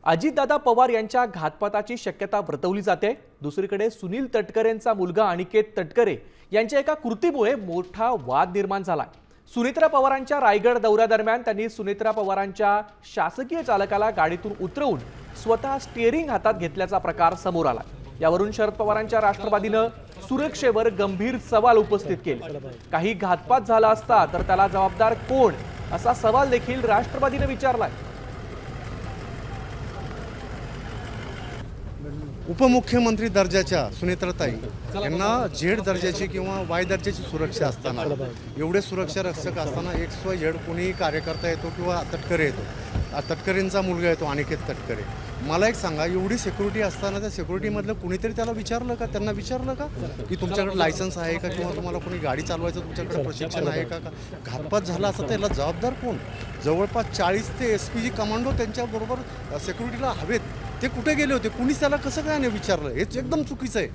अजितदादा पवार यांच्या घातपाताची शक्यता वर्तवली जाते। दुसरीकडे सुनील तटकरेंचा मुलगा अनिकेत तटकरे यांच्या एका कृतीमुळे मोठा वाद निर्माण झाला। सुनेत्रा पवारांच्या रायगड दौऱ्यादरम्यान त्यांनी सुनेत्रा पवारांच्या शासकीय चालकाला गाडीतून उतरवून स्वतः स्टीअरिंग हातात घेतल्याचा प्रकार समोर आला। यावरून शरद पवारांच्या राष्ट्रवादीनं सुरक्षेवर गंभीर सवाल उपस्थित केले। काही घातपात झाला असता तर त्याला जबाबदार कोण असा सवाल देखील राष्ट्रवादीने विचारलाय। उपमुख्यमंत्री दर्जाच्या सुनेत्राताई यांना झेड दर्जाची किंवा वाय दर्जाची सुरक्षा असताना, एवढे सुरक्षा रक्षक असताना XYZ कोणीही कार्यकर्ता येतो किंवा तटकरे येतो, तटकरेंचा मुलगा येतो अनिकेत तटकरे, मला एक सांगा, एवढी सिक्युरिटी असताना त्या सिक्युरिटीमधलं कुणीतरी त्याला विचारलं का, त्यांना विचारलं का की तुमच्याकडे लायसन्स आहे का, किंवा तुम्हाला कोणी गाडी चालवायचं तुमच्याकडे प्रशिक्षण आहे का? घातपात झाला असता त्याला जबाबदार कोण? जवळपास 40 ते SPG कमांडो त्यांच्याबरोबर सिक्युरिटीला हवेत, ते कुठे गेले होते? कुणीच त्याला कसं काय नाही विचारलं? हेच एकदम चुकीचं आहे।